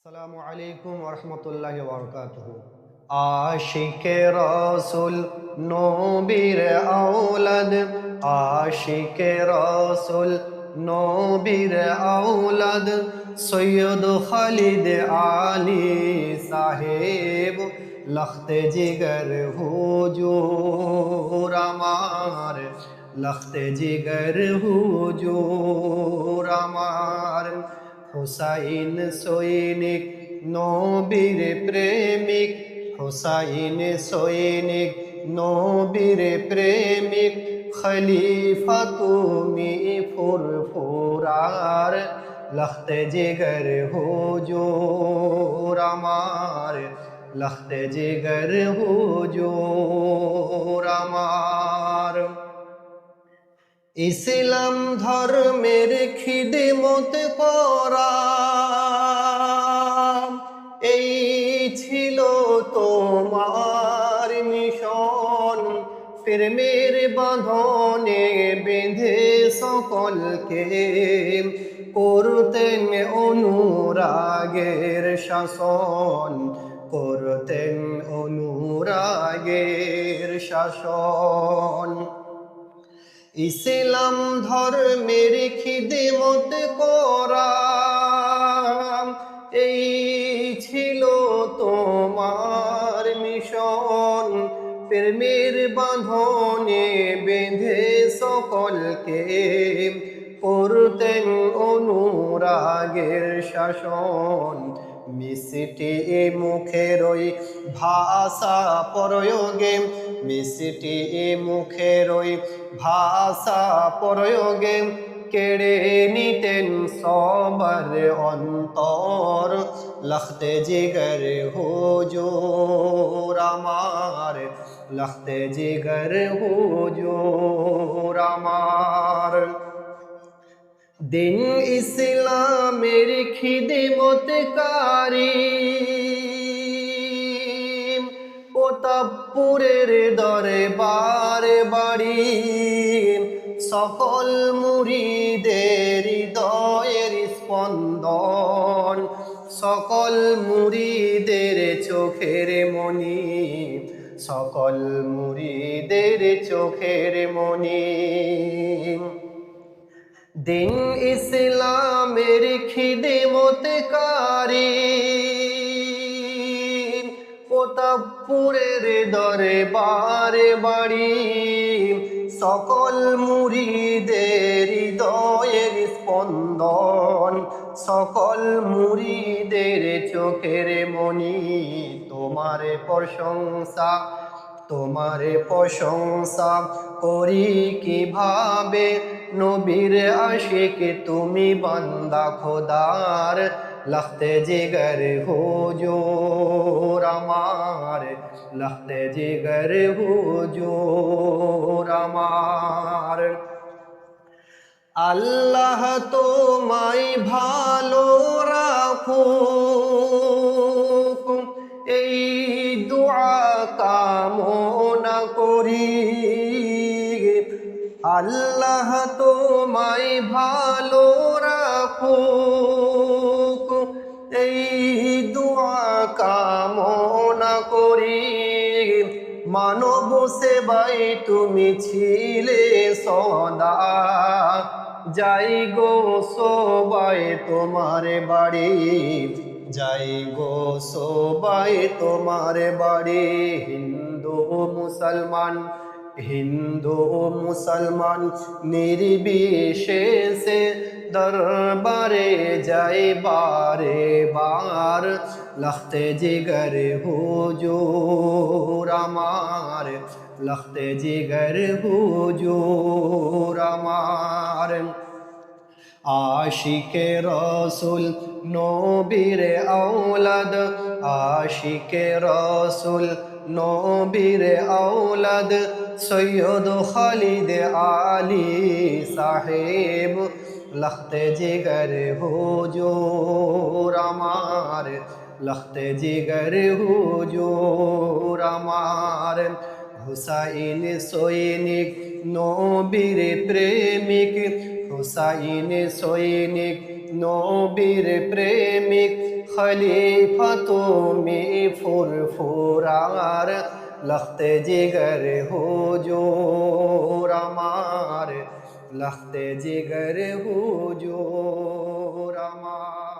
আসসালামু আলাইকুম ওয়া রাহমাতুল্লাহি ওয়া বারাকাতুহু। আশিকে রাসূল নবীর আওলাদ, আশিকে রাসূল নবীর আওলাদ, সৈয়দ খালিদ আলী সাহেব, লখতে জিগর হুজুর আমার, লখতে জিগর হুজুর আমার। হুসাইন সৈনিক নবীর প্রেমিক, হুসাইন সৈনিক নবীর প্রেমিক, খলিফা তুমি ফুরফুরার, লখতে জিগর হুজুর আমার, লখতে জিগর হুজুর আমার। ইসলাম ধর্মের খিদমত করা, এই ছিল তোমার মিশন। প্রেমের বাঁধনে বেঁধে সকলকে করতেন অনুরাগের শাসন, করতেন অনুরাগের শাসন। ইসলাম ধর্মের খিদমত করা, এই ছিল তোমার মিশন। প্রেমের বাঁধনে বেঁধে সকলকে করতেন অনুরাগের শাসন। মিষ্টি মুখের ওই ভাষা প্রয়োগে, মিষ্টি মুখের ওই ভাষা প্রয়োগে কেড়ে নিতেন সবার অন্তর, লখতে জিগর হুজুর আমার, লখতে জিগর হুজুর আমার। দিন ইসলামের খিদমতকারী প্রতাপপুরের দরবার বাড়ি, সকল মুরিদের হৃদয়ের স্পন্দন, সকল মুরিদের চোখের মনি, সকল মুরিদের চোখের মনি। দিন ইসলামের খিদমতকারী প্রতাপপুরের দরবার বাড়ি, সকল মুরিদের হৃদয়ের স্পন্দন, সকল মুরিদের চোখের মনি। তোমার প্রশংসা, তোমার প্রশংসা করি কিভাবে, নবীর আশিক তুমি বান্দা খোদার, লখতে জিগর হুজুর আমার, লখতে জিগর হুজুর আমার। আল্লাহ তোমায় ভালো রাখুক, এই দুআ কামনা করি। আল্লাহ তোমায় ভালো রাখুক, এই দুআ কামনা করি। মানব সেবায় তুমি ছিলে সদা, যাই গো সবাই তোমার বাড়ি, যাই গো সবাই তোমার বাড়ি। হিন্দু মুসলমান, হিন্দু মুসলমান নির্বিশেষে দরবারে যাই বারে বার, লখতে জিগর হুজুর আমার, লখতে জিগর হুজুর আমার। আশিকে রাসূল নবীর আওলাদ, আশিকে রাসূল নবীর আওলাদ, সৈয়দ খালিদ আলী সাহেব, লখতে জিগর হুজুর আমার, লখতে জিগর হুজুর আমার। হুসাইন সৈনিক নবীর প্রেমিক, হুসাইন সৈনিক নবীর প্রেমিক, খলিফা তুমি ফুরফুরার লখতে জিগর হুজুর আমার, লখতে জিগর হুজুর আমার।